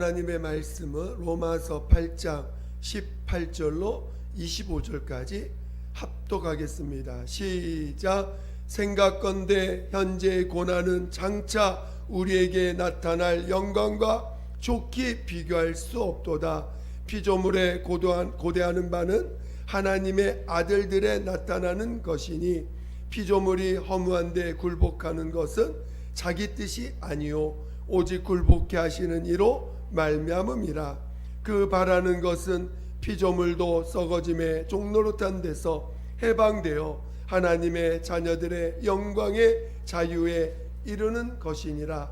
하나님의 말씀은 로마서 8장 18절로 25절까지 합독하겠습니다. 시작. 생각건대 현재의 고난은 장차 우리에게 나타날 영광과 좋게 비교할 수 없도다. 피조물에 고대하는 바는 하나님의 아들들에 나타나는 것이니 피조물이 허무한데 굴복하는 것은 자기 뜻이 아니요 오직 굴복케 하시는 이로 말미암음이라. 그 바라는 것은 피조물도 썩어짐의 종노릇한 데서 해방되어 하나님의 자녀들의 영광의 자유에 이르는 것이니라.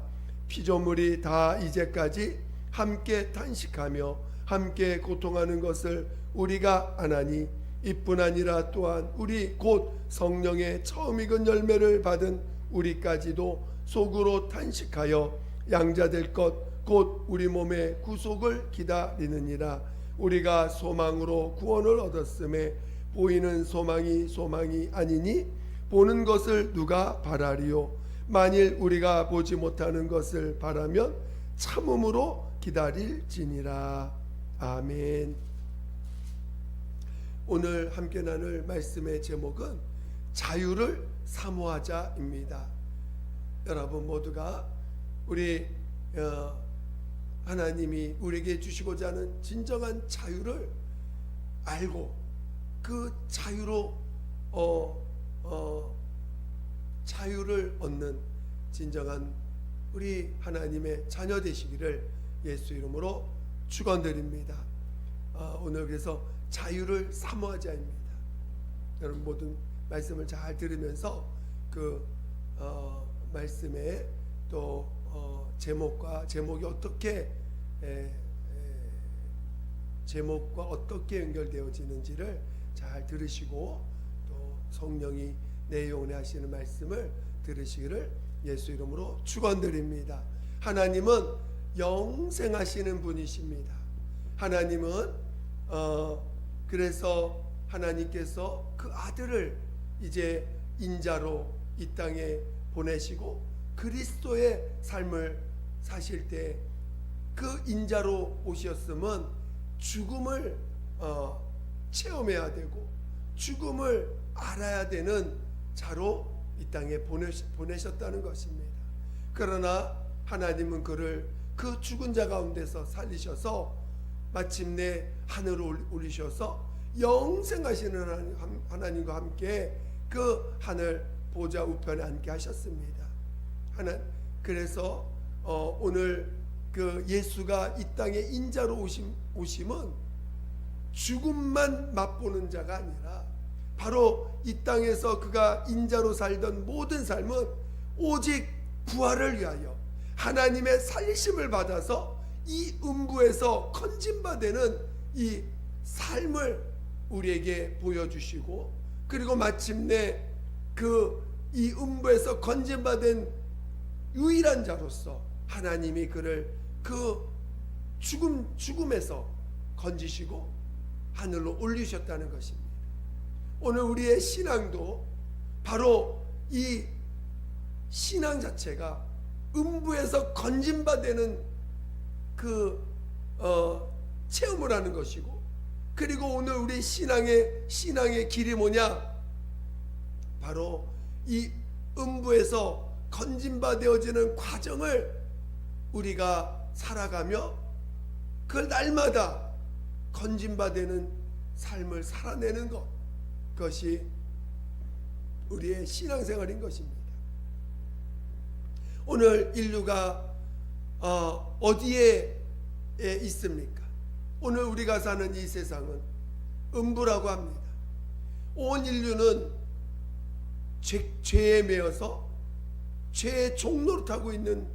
피조물이 다 이제까지 함께 탄식하며 함께 고통하는 것을 우리가 아나니 이뿐 아니라 또한 우리 곧 성령의 처음 익은 열매를 받은 우리까지도 속으로 탄식하여 양자될 것 곧 우리 몸의 구속을 기다리느니라. 우리가 소망으로 구원을 얻었음에 보이는 소망이 아니니 보는 것을 누가 바라리요. 만일 우리가 보지 못하는 것을 바라면 참음으로 기다릴지니라. 아멘. 오늘 함께 나눌 말씀의 제목은 자유를 사모하자입니다. 여러분 모두가 우리 하나님이 우리에게 주시고자 하는 진정한 자유를 알고 그 자유로 자유를 얻는 진정한 우리 하나님의 자녀 되시기를 예수 이름으로 축원드립니다. 오늘 그래서 자유를 사모하자입니다. 여러분 모든 말씀을 잘 들으면서 그 말씀에 또 제목이 제목과 어떻게 연결되어지는지를 잘 들으시고 또 성령이 내 영혼에 하시는 말씀을 들으시기를 예수 이름으로 축원드립니다. 하나님은 영생하시는 분이십니다. 하나님은 그래서 하나님께서 그 아들을 이제 인자로 이 땅에 보내시고 그리스도의 삶을 사실 때 그 인자로 오셨음은 죽음을 체험해야 되고 죽음을 알아야 되는 자로 이 땅에 보내셨다는 것입니다. 그러나 하나님은 그를 그 죽은 자 가운데서 살리셔서 마침내 하늘로 올리셔서 영생하시는 하나님과 함께 그 하늘 보좌 우편에 앉게 하셨습니다. 그래서 오늘 그 예수가 이 땅에 인자로 오심은 죽음만 맛보는 자가 아니라 바로 이 땅에서 그가 인자로 살던 모든 삶은 오직 부활을 위하여 하나님의 살리심을 받아서 이 음부에서 건진받는 이 삶을 우리에게 보여주시고 그리고 마침내 그 이 음부에서 건진받은 유일한 자로서 하나님이 그를 그 죽음에서 건지시고 하늘로 올리셨다는 것입니다. 오늘 우리의 신앙도 바로 이 신앙 자체가 음부에서 건진받는 그 체험을 하는 것이고 그리고 오늘 우리 신앙의 길이 뭐냐? 바로 이 음부에서 건진받아지는 과정을 우리가 살아가며 그 날마다 건진받는 삶을 살아내는 그것이 우리의 신앙생활인 것입니다. 오늘 인류가 어디에 있습니까? 오늘 우리가 사는 이 세상은 음부라고 합니다. 온 인류는 죄에 매여서 죄의 종노릇하고 있는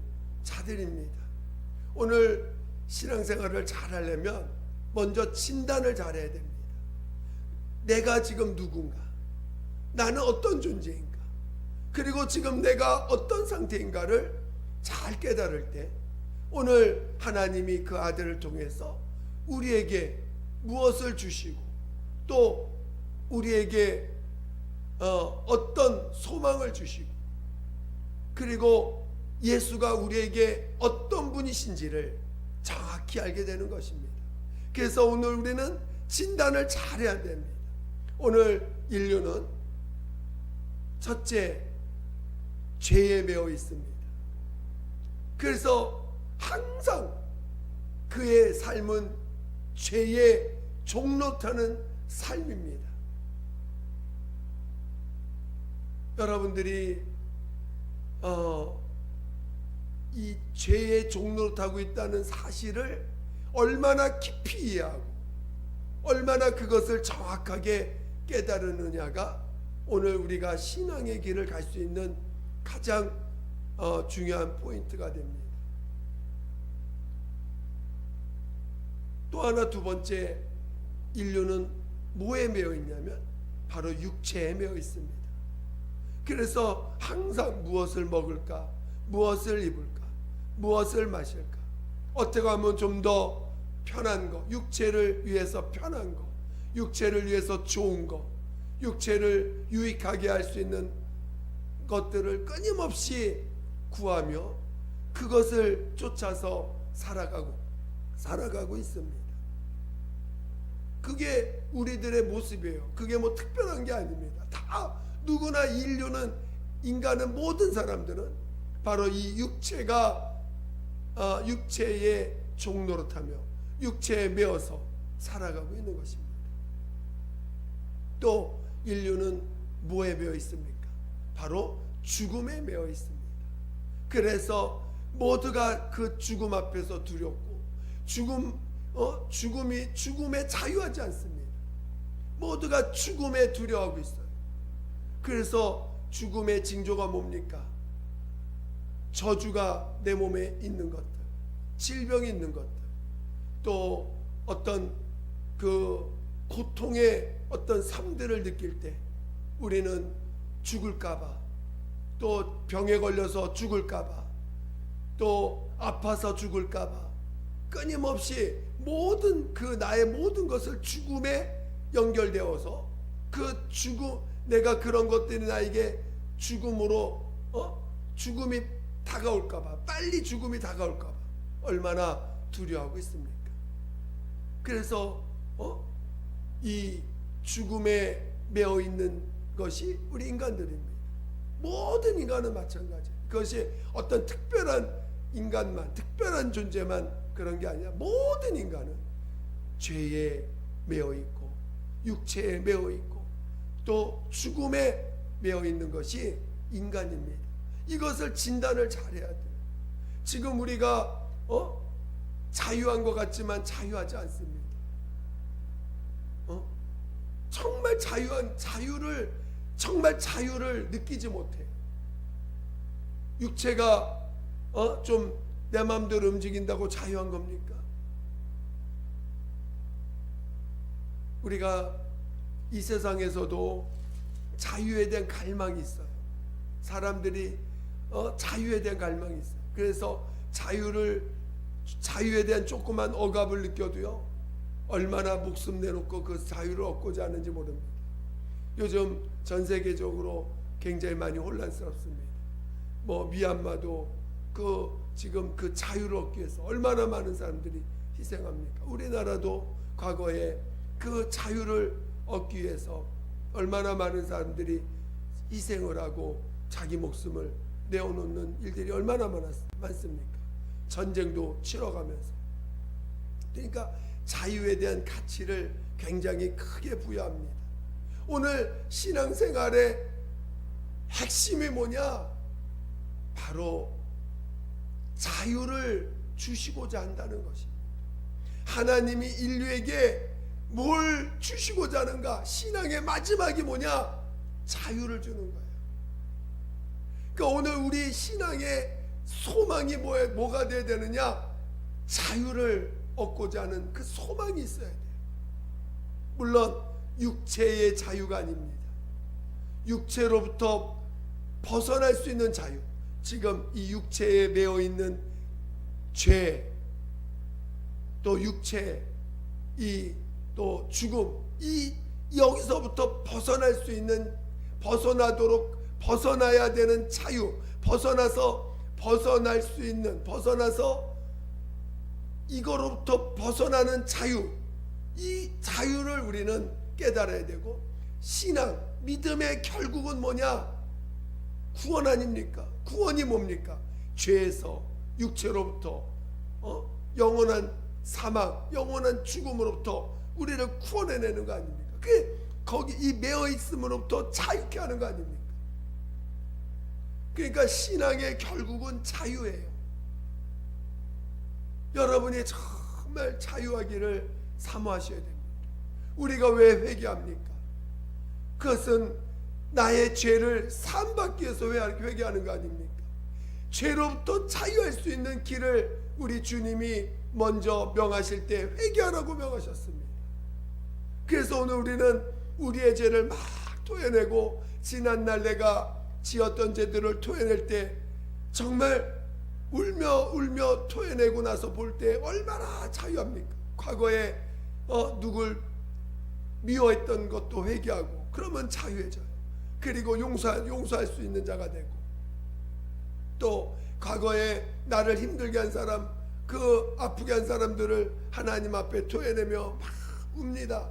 자들입니다. 오늘 신앙생활을 잘하려면 먼저 진단을 잘해야 됩니다. 내가 지금 누군가? 나는 어떤 존재인가? 그리고 지금 내가 어떤 상태인가를 잘 깨달을 때 오늘 하나님이 그 아들을 통해서 우리에게 무엇을 주시고 또 우리에게 어떤 소망을 주시고 그리고 예수가 우리에게 어떤 분이신지를 정확히 알게 되는 것입니다. 그래서 오늘 우리는 진단을 잘해야 됩니다. 오늘 인류는 첫째, 죄에 매여 있습니다. 그래서 항상 그의 삶은 죄의 종노릇하는 삶입니다. 여러분들이 이 죄의 종노릇하고 있다는 사실을 얼마나 깊이 이해하고 얼마나 그것을 정확하게 깨달으느냐가 오늘 우리가 신앙의 길을 갈 수 있는 가장 중요한 포인트가 됩니다. 또 하나, 두 번째, 인류는 뭐에 매여 있냐면 바로 육체에 매여 있습니다. 그래서 항상 무엇을 먹을까, 무엇을 입을까, 무엇을 마실까, 어떻게 하면 좀 더 편한 거, 육체를 위해서 편한 거, 육체를 위해서 좋은 거, 육체를 유익하게 할 수 있는 것들을 끊임없이 구하며 그것을 쫓아서 살아가고 있습니다. 그게 우리들의 모습이에요. 그게 뭐 특별한 게 아닙니다. 다 누구나 인류는, 인간은, 모든 사람들은 바로 이 육체의 종노릇하며 육체에 매어서 살아가고 있는 것입니다. 또 인류는 뭐에 매어 있습니까? 바로 죽음에 매어 있습니다. 그래서 모두가 그 죽음 앞에서 두렵고 죽음에 자유하지 않습니다. 모두가 죽음에 두려워하고 있어요. 그래서 죽음의 징조가 뭡니까? 저주가 내 몸에 있는 것들, 질병이 있는 것들, 또 어떤 그 고통의 어떤 삶들을 느낄 때 우리는 죽을까봐, 또 병에 걸려서 죽을까봐, 또 아파서 죽을까봐 끊임없이 모든 그 나의 모든 것을 죽음에 연결되어서 그 죽음, 내가 그런 것들이 나에게 죽음으로 죽음이 다가올까봐, 빨리 죽음이 다가올까봐 얼마나 두려워하고 있습니까? 그래서 이 죽음에 매어 있는 것이 우리 인간들입니다. 모든 인간은 마찬가지예요. 그것이 어떤 특별한 인간만, 특별한 존재만 그런 게 아니라 모든 인간은 죄에 매어 있고 육체에 매어 있고 또 죽음에 매어 있는 것이 인간입니다. 이것을 진단을 잘해야 돼요. 지금 우리가 자유한 것 같지만 자유하지 않습니다. 정말 자유를 느끼지 못해요. 육체가 좀 내 마음대로 움직인다고 자유한 겁니까? 우리가 이 세상에서도 자유에 대한 갈망이 있어요. 사람들이 자유에 대한 갈망이 있어요. 그래서 자유에 대한 조그만 억압을 느껴도요, 얼마나 목숨 내놓고 그 자유를 얻고자 하는지 모릅니다. 요즘 전 세계적으로 굉장히 많이 혼란스럽습니다. 뭐 미얀마도 지금 그 자유를 얻기 위해서 얼마나 많은 사람들이 희생합니까? 우리나라도 과거에 그 자유를 얻기 위해서 얼마나 많은 사람들이 희생을 하고 자기 목숨을 내어놓는 일들이 얼마나 많습니까? 전쟁도 치러가면서. 그러니까 자유에 대한 가치를 굉장히 크게 부여합니다. 오늘 신앙생활의 핵심이 뭐냐? 바로 자유를 주시고자 한다는 것입니다. 하나님이 인류에게 뭘 주시고자 하는가? 신앙의 마지막이 뭐냐? 자유를 주는 거예요. 그러니까 오늘 우리 신앙의 소망이 뭐가 되어야 되느냐? 자유를 얻고자 하는 그 소망이 있어야 돼요. 물론 육체의 자유가 아닙니다. 육체로부터 벗어날 수 있는 자유, 지금 이 육체에 매어 있는 죄, 또 육체, 또 죽음, 여기서부터 벗어날 수 있는, 벗어나야 되는 자유, 벗어나서 이거로부터 벗어나는 자유, 이 자유를 우리는 깨달아야 되고, 신앙, 믿음의 결국은 뭐냐? 구원 아닙니까? 구원이 뭡니까? 죄에서, 육체로부터 영원한 사망, 영원한 죽음으로부터 우리를 구원해내는 거 아닙니까? 그게 거기 이 매어 있음으로부터 자유케 하는 거 아닙니까? 그러니까 신앙의 결국은 자유예요. 여러분이 정말 자유하기를 사모하셔야 됩니다. 우리가 왜 회개합니까? 그것은 나의 죄를 사함받기 위해서 회개하는 거 아닙니까? 죄로부터 자유할 수 있는 길을 우리 주님이 먼저 명하실 때 회개하라고 명하셨습니다. 그래서 오늘 우리는 우리의 죄를 막 토해내고, 지난날 내가 지었던 죄들을 토해낼 때 정말 울며 토해내고 나서 볼 때 얼마나 자유합니까? 과거에 누굴 미워했던 것도 회개하고, 그러면 자유해져요. 그리고 용서할 수 있는 자가 되고, 또 과거에 나를 힘들게 한 사람, 그 아프게 한 사람들을 하나님 앞에 토해내며 막 웁니다.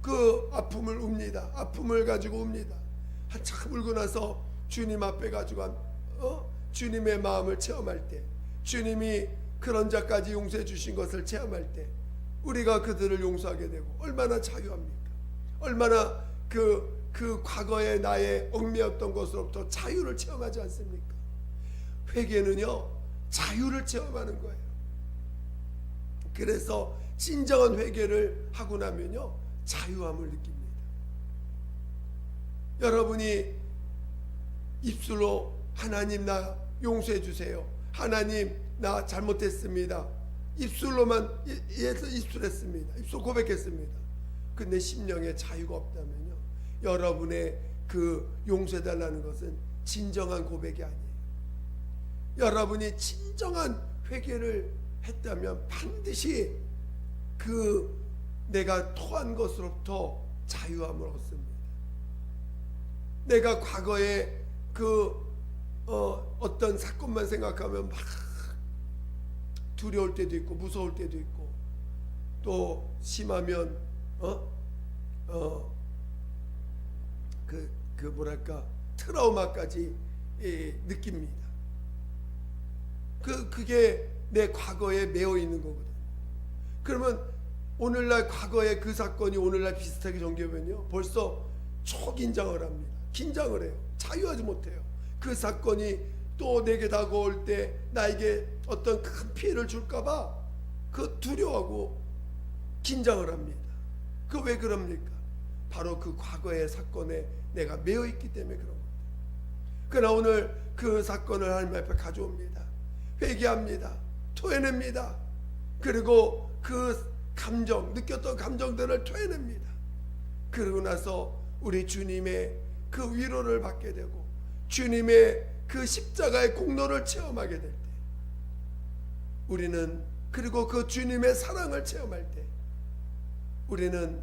그 아픔을 웁니다. 아픔을 가지고 웁니다. 한참 울고 나서 주님 앞에 가지고 주님의 마음을 체험할 때, 주님이 그런 자까지 용서해 주신 것을 체험할 때 우리가 그들을 용서하게 되고, 얼마나 자유합니까? 얼마나 그 과거의 나의 얽매였던 것으로부터 자유를 체험하지 않습니까? 회개는요, 자유를 체험하는 거예요. 그래서 진정한 회개를 하고 나면요, 자유함을 느낍니다. 여러분이 입술로 하나님 나 용서해 주세요, 하나님 나 잘못했습니다, 입술로만 입술했습니다, 입술 고백했습니다. 근데 심령에 자유가 없다면요, 여러분의 그 용서해달라는 것은 진정한 고백이 아니에요. 여러분이 진정한 회개를 했다면 반드시 그 내가 토한 것으로부터 자유함을 얻습니다. 내가 과거에 어떤 사건만 생각하면 막 두려울 때도 있고 무서울 때도 있고, 또 심하면 뭐랄까 트라우마까지 느낍니다. 그게 내 과거에 매어 있는 거거든요. 그러면 오늘날 과거의 그 사건이 오늘날 비슷하게 전개하면요, 벌써 초긴장을 합니다. 긴장을 해요. 자유하지 못해요. 그 사건이 또 내게 다가올 때 나에게 어떤 큰 피해를 줄까봐 그 두려워하고 긴장을 합니다. 그 왜 그럽니까? 바로 그 과거의 사건에 내가 매여 있기 때문에 그런 겁니다. 그러나 오늘 그 사건을 하나님 앞에 가져옵니다. 회개합니다. 토해냅니다. 그리고 그 느꼈던 감정들을 토해냅니다. 그러고 나서 우리 주님의 그 위로를 받게 되고, 주님의 그 십자가의 공로를 체험하게 될 때, 우리는, 그리고 그 주님의 사랑을 체험할 때, 우리는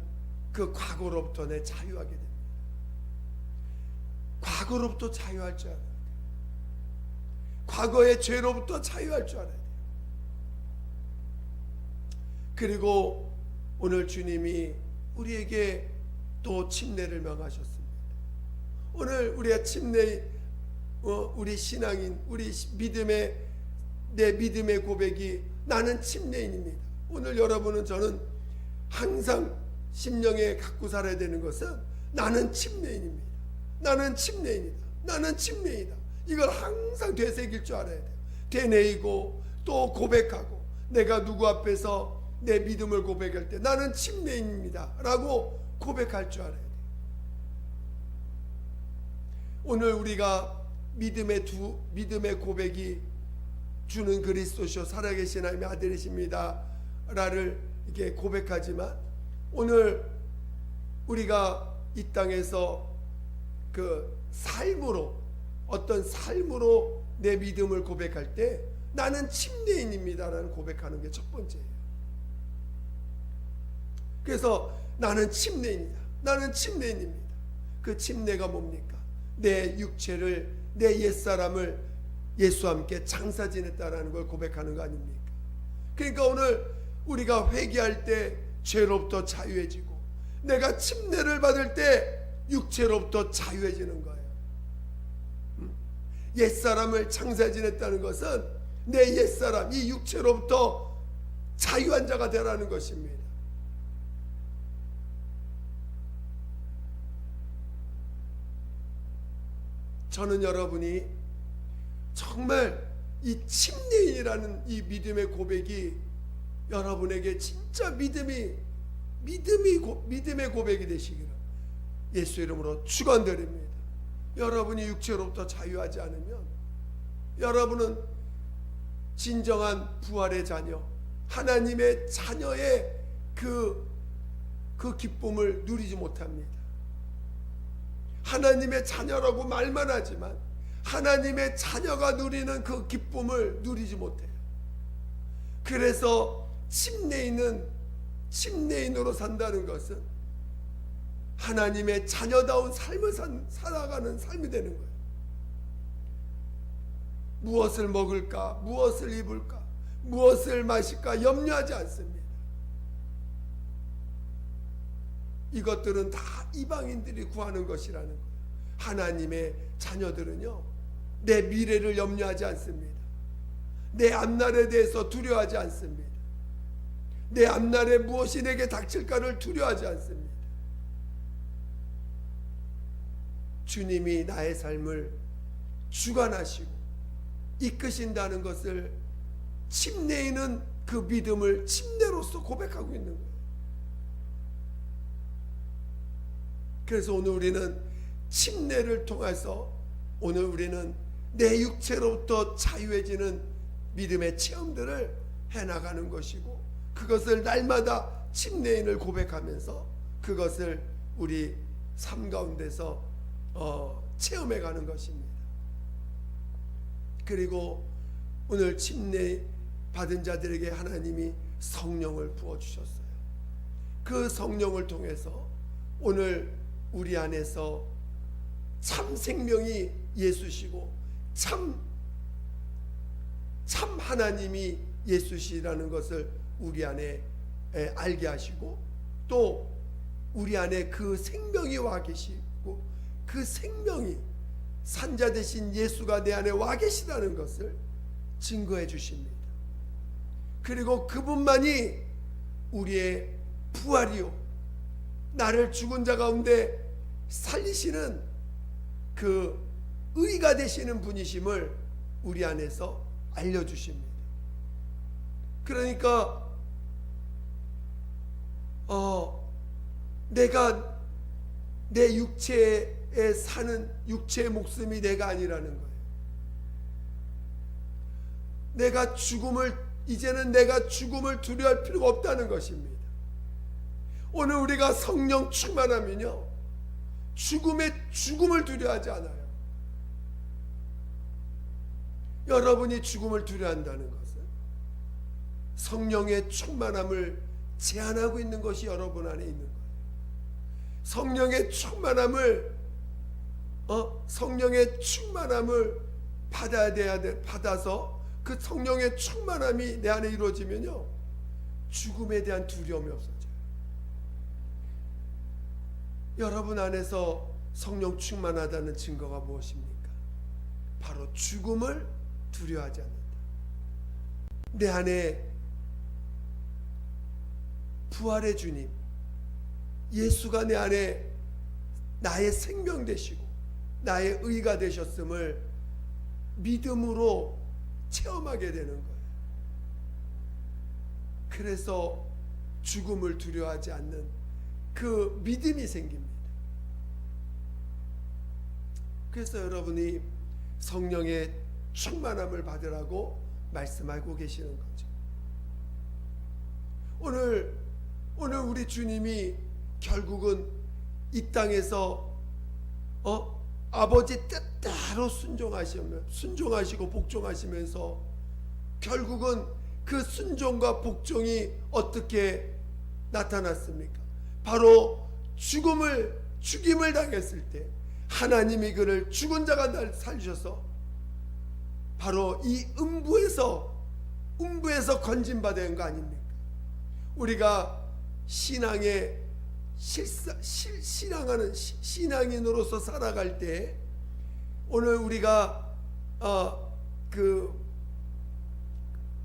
그 과거로부터 자유하게 됩니다. 과거로부터 자유할 줄 알아야 돼요. 과거의 죄로부터 자유할 줄 알아야 돼요. 그리고 오늘 주님이 우리에게 또 침례를 명하셨습니다. 오늘 우리의 침례, 우리 신앙인, 우리 내 믿음의 고백이 나는 침례인입니다. 오늘 여러분은, 저는 항상 심령에 갖고 살아야 되는 것은 나는 침례인입니다. 나는 침례인이다. 나는 침례이다. 이걸 항상 되새길 줄 알아야 돼요. 되뇌이고 또 고백하고, 내가 누구 앞에서 내 믿음을 고백할 때 나는 침례인입니다 라고 고백할 줄 알아야 돼요. 오늘 우리가 믿음의 고백이 주는 그리스도시요 살아계신 하나님의 아들이십니다 라를 이렇게 고백하지만, 오늘 우리가 이 땅에서 그 삶으로, 어떤 삶으로 내 믿음을 고백할 때 나는 침례인입니다 라는 고백하는 게 첫 번째예요. 그래서 나는 침례인이다, 나는 침례인입니다. 그 침례가 뭡니까? 내 육체를, 내 옛사람을 예수와 함께 장사 지냈다라는 걸 고백하는 거 아닙니까? 그러니까 오늘 우리가 회개할 때 죄로부터 자유해지고, 내가 침례를 받을 때 육체로부터 자유해지는 거예요. 옛사람을 창세 지냈다는 것은 내 옛사람, 이 육체로부터 자유한 자가 되라는 것입니다. 저는 여러분이 정말 이 침례인이라는 이 믿음의 고백이 여러분에게 진짜 믿음의 고백이 되시기를 예수 이름으로 축원드립니다. 여러분이 육체로부터 자유하지 않으면 여러분은 진정한 부활의 자녀, 하나님의 자녀의 그 기쁨을 누리지 못합니다. 하나님의 자녀라고 말만 하지만 하나님의 자녀가 누리는 그 기쁨을 누리지 못해요. 그래서 침례인으로 산다는 것은 하나님의 자녀다운 삶을 살아가는 삶이 되는 거예요. 무엇을 먹을까, 무엇을 입을까, 무엇을 마실까 염려하지 않습니다. 이것들은 다 이방인들이 구하는 것이라는 거예요. 하나님의 자녀들은요, 내 미래를 염려하지 않습니다. 내 앞날에 대해서 두려워하지 않습니다. 내 앞날에 무엇이 내게 닥칠까를 두려워하지 않습니다. 주님이 나의 삶을 주관하시고 이끄신다는 것을 침례인은 그 믿음을 침례로서 고백하고 있는 거예요. 그래서 오늘 우리는 침례를 통해서 오늘 우리는 내 육체로부터 자유해지는 믿음의 체험들을 해나가는 것이고, 그것을 날마다 침례인을 고백하면서 그것을 우리 삶 가운데서 체험해가는 것입니다. 그리고 오늘 침례 받은 자들에게 하나님이 성령을 부어주셨어요. 그 성령을 통해서 오늘 우리 안에서 참 생명이 예수시고 참 하나님이 예수시라는 것을 우리 안에 알게 하시고, 또 우리 안에 그 생명이 와 계시고 그 생명이 산자 되신 예수가 내 안에 와 계시다는 것을 증거해 주십니다. 그리고 그분만이 우리의 부활이요, 나를 죽은 자 가운데 살리시는 그 의가 되시는 분이심을 우리 안에서 알려주십니다. 그러니까 내가 내 육체에 사는 육체의 목숨이 내가 아니라는 거예요. 이제는 내가 죽음을 두려워할 필요가 없다는 것입니다. 오늘 우리가 성령 충만하면요, 죽음을 두려워하지 않아요. 여러분이 죽음을 두려워한다는 것은 성령의 충만함을 제한하고 있는 것이 여러분 안에 있는 거예요. 성령의 충만함을 받아서 그 성령의 충만함이 내 안에 이루어지면요, 죽음에 대한 두려움이 없어져요. 여러분 안에서 성령 충만하다는 증거가 무엇입니까? 바로 죽음을 두려워하지 않는다. 내 안에 부활의 주님 예수가 내 안에 나의 생명 되시고 나의 의가 되셨음을 믿음으로 체험하게 되는 거예요. 그래서 죽음을 두려워하지 않는 그 믿음이 생깁니다. 그래서 여러분이 성령의 충만함을 받으라고 말씀하고 계시는 거죠. 오늘 우리 주님이 결국은 이 땅에서 아버지 뜻대로 순종하시고 복종하시면서 결국은 그 순종과 복종이 어떻게 나타났습니까? 바로 죽임을 당했을 때 하나님이 그를 죽은 자가 날 살리셔서 바로 이 음부에서 음부에서 건진받은 거 아닙니까? 우리가 신앙의 신앙하는 신앙인으로서 살아갈 때 오늘 우리가 그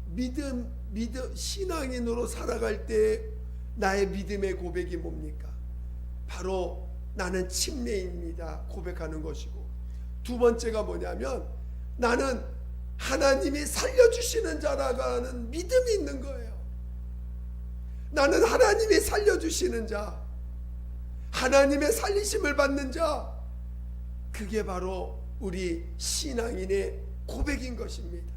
믿음 신앙인으로 살아갈 때 나의 믿음의 고백이 뭡니까? 바로 나는 침례입니다 고백하는 것이고, 두 번째가 뭐냐면 나는 하나님이 살려주시는 자라고 하는 믿음이 있는 거예요. 나는 하나님이 살려주시는 자, 하나님의 살리심을 받는 자, 그게 바로 우리 신앙인의 고백인 것입니다.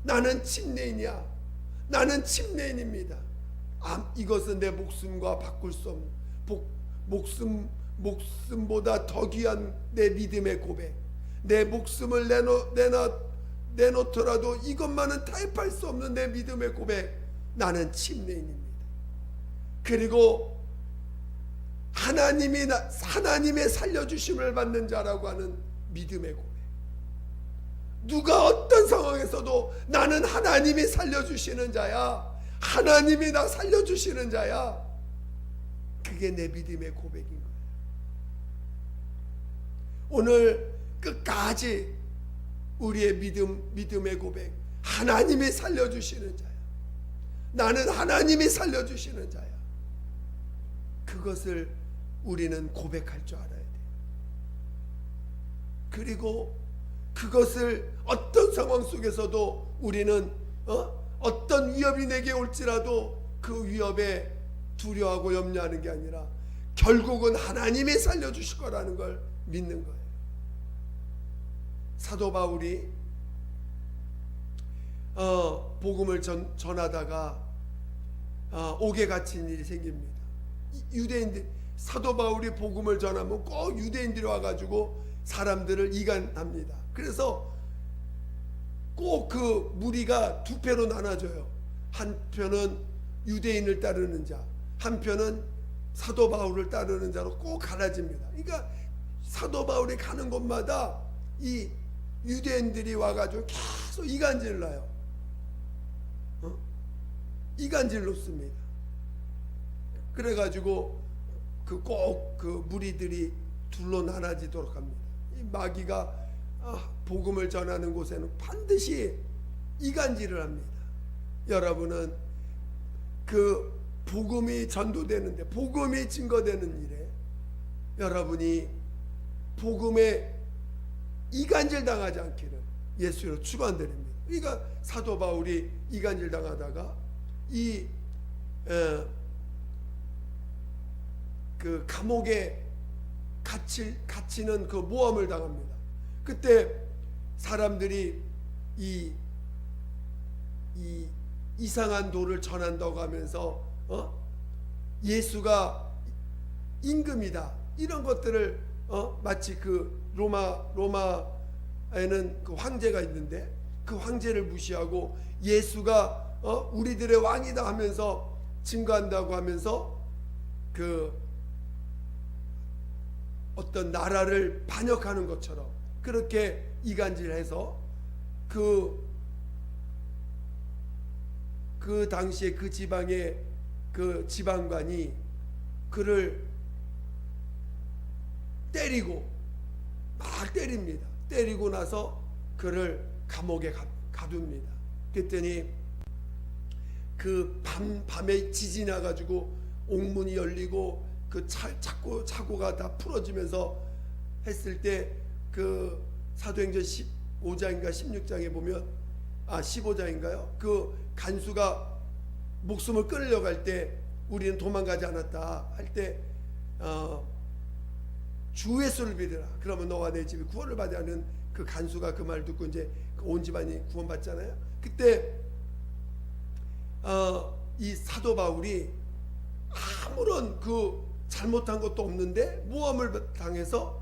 나는 침례인이야. 나는 침례인입니다. 이것은 내 목숨과 바꿀 수 없는 목숨보다 더 귀한 내 믿음의 고백. 내 목숨을 내놓더라도 이것만은 타협할 수 없는 내 믿음의 고백. 나는 침례인입니다. 그리고 하나님의 살려주심을 받는 자라고 하는 믿음의 고백. 누가 어떤 상황에서도 나는 하나님이 살려주시는 자야, 하나님이 나 살려주시는 자야, 그게 내 믿음의 고백인 거예요. 오늘 끝까지 우리의 믿음의 고백, 하나님이 살려주시는 자야, 나는 하나님이 살려주시는 자야, 그것을 우리는 고백할 줄 알아야 돼. 그리고 그것을 어떤 상황 속에서도 우리는 어떤 위협이 내게 올지라도 그 위협에 두려워하고 염려하는 게 아니라 결국은 하나님이 살려주실 거라는 걸 믿는 거예요. 사도 바울이 복음을 전하다가 옥에 갇힌 일이 생깁니다. 유대인들, 사도 바울이 복음을 전하면 꼭 유대인들이 와가지고 사람들을 이간합니다. 그래서 꼭 그 무리가 두 표로 나눠져요. 한 표는 유대인을 따르는 자, 한 표는 사도 바울을 따르는 자로 꼭 갈라집니다. 그러니까 사도 바울이 가는 곳마다 이 유대인들이 와가지고 계속 이간질 나요. 이간질 놓습니다. 그래가지고 꼭 그 무리들이 둘로 나눠지도록 합니다. 이 마귀가 복음을 전하는 곳에는 반드시 이간질을 합니다. 여러분은 그 복음이 전도되는데, 복음이 증거되는 일에 여러분이 복음에 이간질 당하지 않기를 예수로 축원드립니다. 그러니까 사도 바울이 이간질 당하다가 그 감옥에 갇히는 그 모함을 당합니다. 그때 사람들이 이 이상한 도를 전한다고 하면서 예수가 임금이다, 이런 것들을 마치 그 로마에는 그 황제가 있는데 그 황제를 무시하고 예수가 우리들의 왕이다 하면서 증거한다고 하면서 그 어떤 나라를 반역하는 것처럼 그렇게 이간질해서 그 당시에 그 지방의 그 지방관이 그를 때리고 막 때립니다. 때리고 나서 그를 감옥에 가둡니다. 그랬더니 그 밤에 지진이 나가지고 옥문이 열리고 그 차고가 다 풀어지면서 했을 때 그 사도행전 15장인가 16장에 보면 15장인가요? 그 간수가 목숨을 끊으려고 할 때 우리는 도망가지 않았다 할 때 주 예수를 믿으라, 그러면 너와 내 집이 구원을 받아야 하는 그 간수가 그 말 듣고 이제 온 집안이 구원받잖아요. 그때 이 사도 바울이 아무런 그 잘못한 것도 없는데 모함을 당해서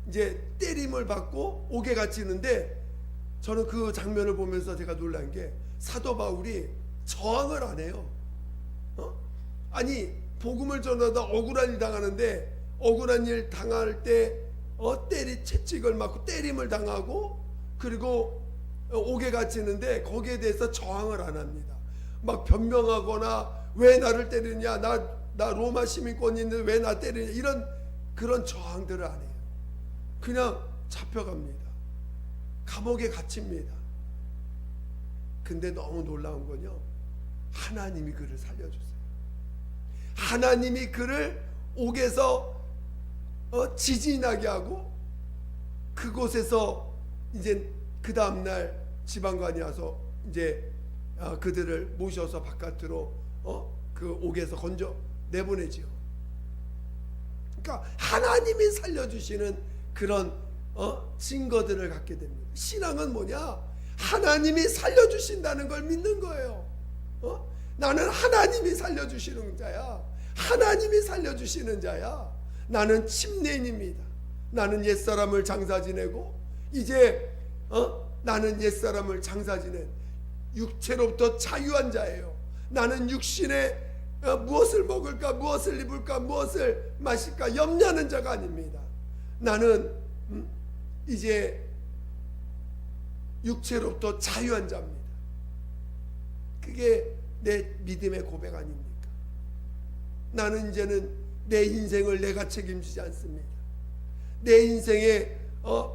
이제 때림을 받고 옥에 갇히는데, 저는 그 장면을 보면서 제가 놀란 게 사도 바울이 저항을 안 해요. 아니 복음을 전하다 억울한 일 당하는데 억울한 일 당할 때 채찍을 맞고 때림을 당하고 그리고 옥에 갇히는데 거기에 대해서 저항을 안 합니다. 막 변명하거나 왜 나를 때리냐, 나 로마 시민권인데 왜 나 때리냐, 이런 그런 저항들을 안 해요. 그냥 잡혀갑니다. 감옥에 갇힙니다. 근데 너무 놀라운 건요, 하나님이 그를 살려주세요. 하나님이 그를 옥에서 지진이 나게 하고, 그곳에서 이제 그 다음날 지방관이 와서 이제 그들을 모셔서 바깥으로 그 옥에서 건져 내보내지요. 그러니까 하나님이 살려주시는 그런 증거들을 갖게 됩니다. 신앙은 뭐냐? 하나님이 살려주신다는 걸 믿는 거예요. 나는 하나님이 살려주시는 자야. 하나님이 살려주시는 자야. 나는 침례인입니다. 나는 옛사람을 장사 지내고 이제 나는 옛사람을 장사 지낸 육체로부터 자유한 자예요. 나는 육신에 무엇을 먹을까, 무엇을 입을까, 무엇을 마실까 염려하는 자가 아닙니다. 나는 이제 육체로부터 자유한 자입니다. 그게 내 믿음의 고백 아닙니까? 나는 이제는 내 인생을 내가 책임지지 않습니다. 내 인생의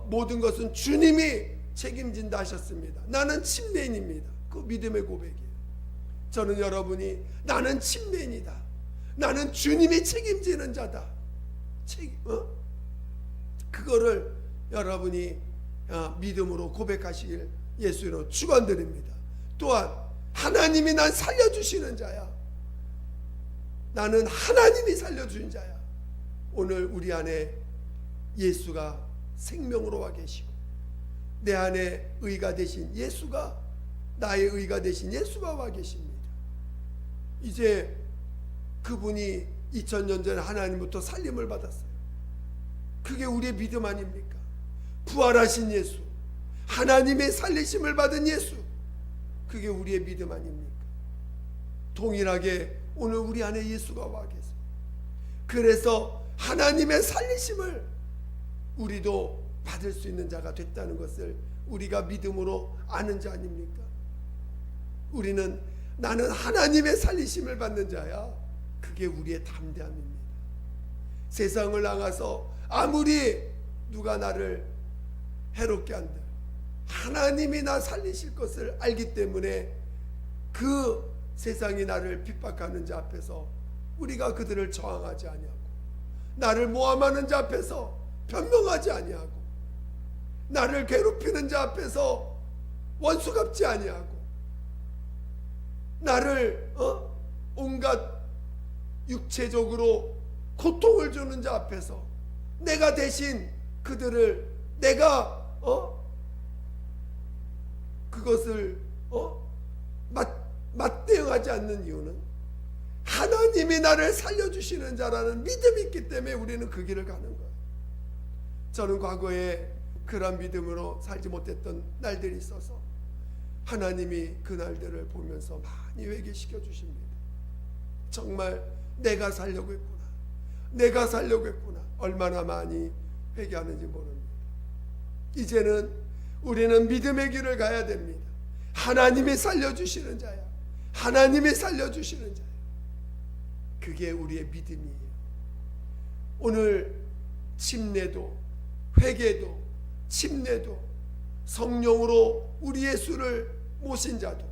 모든 것은 주님이 책임진다 하셨습니다. 나는 침례인입니다. 그 믿음의 고백이에요. 저는 여러분이 나는 침례인이다, 나는 주님이 책임지는 자다, 그거를 여러분이 믿음으로 고백하시길 예수로 축원드립니다. 또한 하나님이 난 살려주시는 자야. 나는 하나님이 살려주신 자야. 오늘 우리 안에 예수가 생명으로 와 계시고 내 안에 의가 되신 예수가, 나의 의가 되신 예수가 와 계십니다. 이제 그분이 2000년 전에 하나님부터 살림을 받았어요. 그게 우리의 믿음 아닙니까? 부활하신 예수, 하나님의 살리심을 받은 예수, 그게 우리의 믿음 아닙니까? 동일하게 오늘 우리 안에 예수가 와 계세요. 그래서 하나님의 살리심을 우리도 받을 수 있는 자가 됐다는 것을 우리가 믿음으로 아는 자 아닙니까? 우리는 나는 하나님의 살리심을 받는 자야. 그게 우리의 담대함입니다. 세상을 향해서 아무리 누가 나를 해롭게 한들 하나님이 나 살리실 것을 알기 때문에 그 세상이 나를 핍박하는 자 앞에서 우리가 그들을 저항하지 아니하고, 나를 모함하는 자 앞에서 변명하지 아니하고, 나를 괴롭히는 자 앞에서 원수 갚지 아니하고, 나를 온갖 육체적으로 고통을 주는 자 앞에서 내가 대신 그들을 내가 그것을 맞대응하지 않는 이유는 하나님이 나를 살려주시는 자라는 믿음이 있기 때문에 우리는 그 길을 가는 거예요. 저는 과거에 그런 믿음으로 살지 못했던 날들이 있어서 하나님이 그 날들을 보면서 많이 회개시켜 주십니다. 정말 내가 살려고 했구나, 내가 살려고 했구나. 얼마나 많이 회개하는지 모릅니다. 이제는 우리는 믿음의 길을 가야 됩니다. 하나님이 살려주시는 자야. 하나님이 살려주시는 자야. 그게 우리의 믿음이에요. 오늘 침례도, 회개도, 침례도, 성령으로 우리 예수를 모신 자도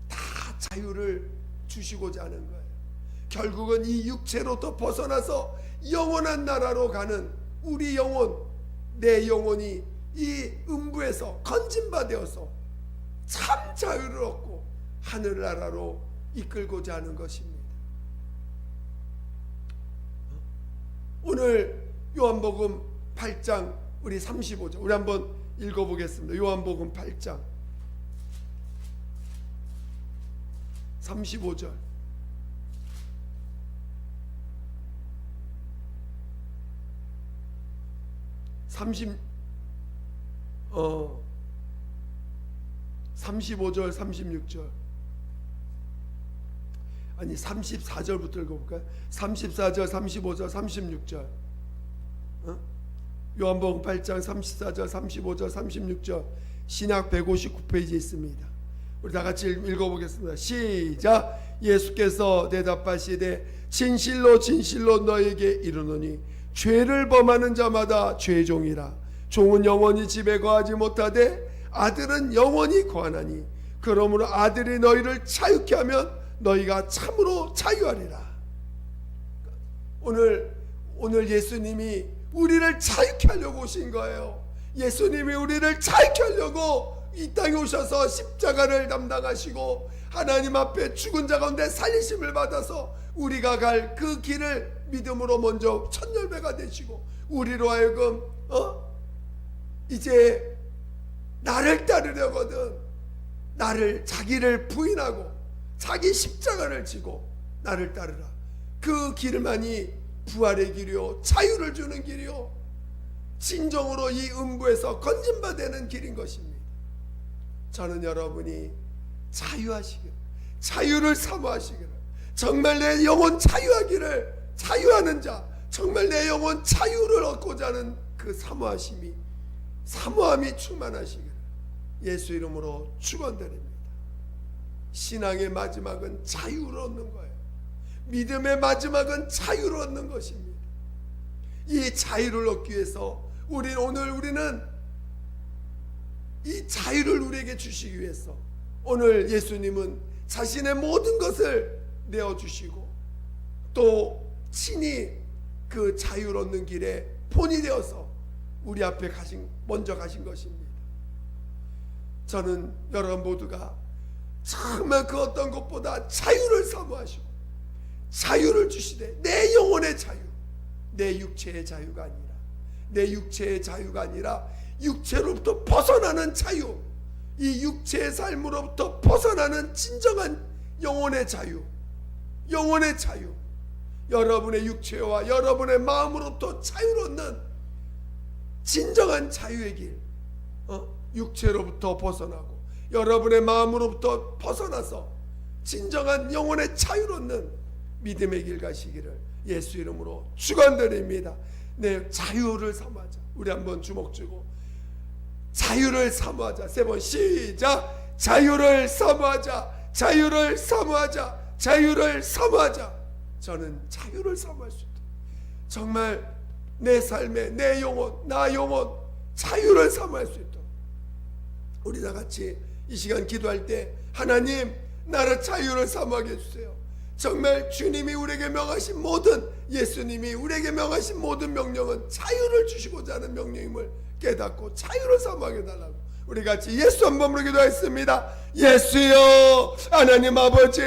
다 자유를 주시고자 하는 거예요. 결국은 이 육체로부터 벗어나서 영원한 나라로 가는 우리 영혼, 내 영혼이 이 음부에서 건진받아서 참 자유를 얻고 하늘나라로 이끌고자 하는 것입니다. 오늘 요한복음 8장 우리 35절 우리 한번 읽어보겠습니다. 요한복음 8장 35절. 어 35절 36절 아니 34절부터 읽어볼까요? 34절 35절 36절 요한복음 8장 34절 35절 36절 신약 159페이지에 있습니다. 우리 다 같이 읽어보겠습니다. 시작. 예수께서 대답하시되 진실로 진실로 너에게 이르노니 죄를 범하는 자마다 죄종이라. 종은 영원히 집에 거하지 못하되 아들은 영원히 거하나니 그러므로 아들이 너희를 자유케 하면 너희가 참으로 자유하리라. 오늘 예수님이 우리를 자유케 하려고 오신 거예요. 예수님이 우리를 자유케 하려고 이 땅에 오셔서 십자가를 담당하시고 하나님 앞에 죽은 자 가운데 살리심을 받아서 우리가 갈 그 길을 믿음으로 먼저 첫열매가 되시고 우리로 하여금 이제 나를 따르려거든 자기를 부인하고 자기 십자가를 지고 나를 따르라. 그 길만이 부활의 길이요 자유를 주는 길이요 진정으로 이 음부에서 건진받는 길인 것입니다. 저는 여러분이 자유하시기를, 자유를 사모하시기를, 정말 내 영혼 자유하는 자, 정말 내 영혼 자유를 얻고자 하는 그 사모함이 충만하시기를 예수 이름으로 축원드립니다. 신앙의 마지막은 자유를 얻는 거예요. 믿음의 마지막은 자유를 얻는 것입니다. 이 자유를 얻기 위해서 우리는 이 자유를 우리에게 주시기 위해서 오늘 예수님은 자신의 모든 것을 내어주시고 또 친히 그 자유를 얻는 길에 본이 되어서 우리 앞에 먼저 가신 것입니다. 저는 여러분 모두가 정말 그 어떤 것보다 자유를 사모하시고 자유를 주시되 내 영혼의 자유, 내 육체의 자유가 아니라 육체로부터 벗어나는 자유, 이 육체의 삶으로부터 벗어나는 진정한 영혼의 자유, 여러분의 육체와 여러분의 마음으로부터 자유를 얻는 진정한 자유의 길, 육체로부터 벗어나고 여러분의 마음으로부터 벗어나서 진정한 영혼의 자유를 얻는 믿음의 길 가시기를 예수 이름으로 축원드립니다. 네, 자유를 사모하자. 우리 한번 주목 주고 자유를 사모하자. 세 번 시작. 자유를 사모하자. 자유를 사모하자. 자유를 사모하자. 저는 자유를 사모할 수 있다. 정말 내 삶에 내 영혼, 나 영혼 자유를 사모할 수 있도록 우리 다 같이 이 시간 기도할 때 하나님 나를 자유를 사모하게 해주세요. 정말 주님이 우리에게 명하신 예수님이 우리에게 명하신 모든 명령은 자유를 주시고자 하는 명령임을 깨닫고 자유를 사모하게 해달라고 우리 같이 예수 한 번으로 기도했습니다. 예수여, 하나님 아버지,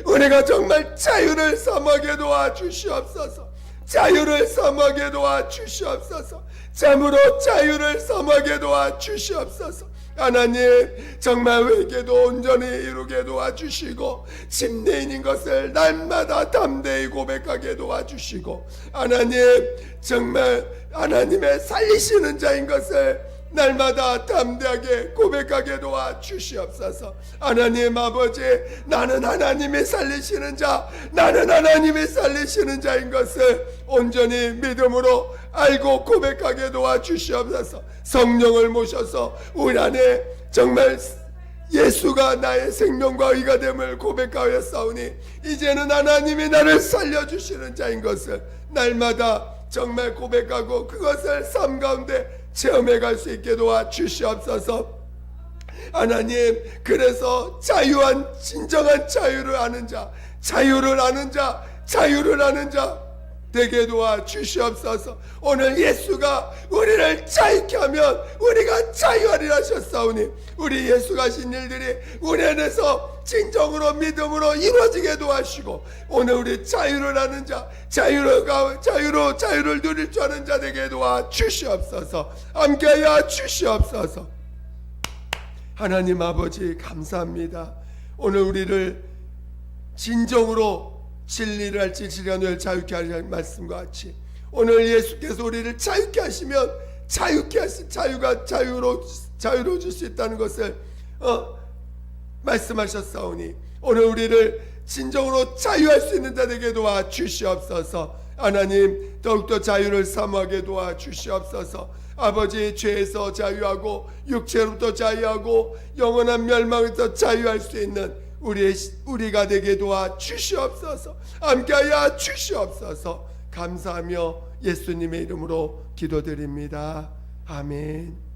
우리가 정말 자유를 사모하게 도와주시옵소서. 자유를 사모하게 도와주시옵소서. 참으로 자유를 사모하게 도와주시옵소서. 하나님 정말 회개도 온전히 이루게 도와주시고 침례인인 것을 날마다 담대히 고백하게 도와주시고 하나님 정말 하나님의 살리시는 자인 것을 날마다 담대하게 고백하게 도와주시옵소서. 하나님 아버지, 나는 하나님이 살리시는 자인 것을 온전히 믿음으로 알고 고백하게 도와주시옵소서. 성령을 모셔서 우리 안에 정말 예수가 나의 생명과 의가 됨을 고백하였사오니 이제는 하나님이 나를 살려주시는 자인 것을 날마다 정말 고백하고 그것을 삶 가운데 체험해 갈 수 있게 도와주시옵소서. 하나님, 그래서 진정한 자유를 아는 자 되게 도와주시옵소서. 오늘 예수가 우리를 자유케 하면 우리가 자유하리라 하셨사오니 우리 예수가 하신 일들이 우리 안에서 진정으로 믿음으로 이루어지게 도와주시고 오늘 우리 자유를 아는 자, 자유를 누릴 줄 아는 자 되게 도와주시옵소서. 함께하여 주시옵소서. 하나님 아버지 감사합니다. 오늘 우리를 진정으로 진리를 할지 진리가 너를 자유케 하리라는 말씀과 같이 오늘 예수께서 우리를 자유케 하시면 자유로 줄 수 있다는 것을 말씀하셨사오니 오늘 우리를 진정으로 자유할 수 있는 자 되게 도와주시옵소서. 하나님 더욱더 자유를 사모하게 도와 주시옵소서. 아버지, 죄에서 자유하고 육체로부터 자유하고 영원한 멸망에서 자유할 수 있는 우리가 되게 도와 주시옵소서. 함께하여 주시옵소서. 감사하며 예수님의 이름으로 기도드립니다. 아멘.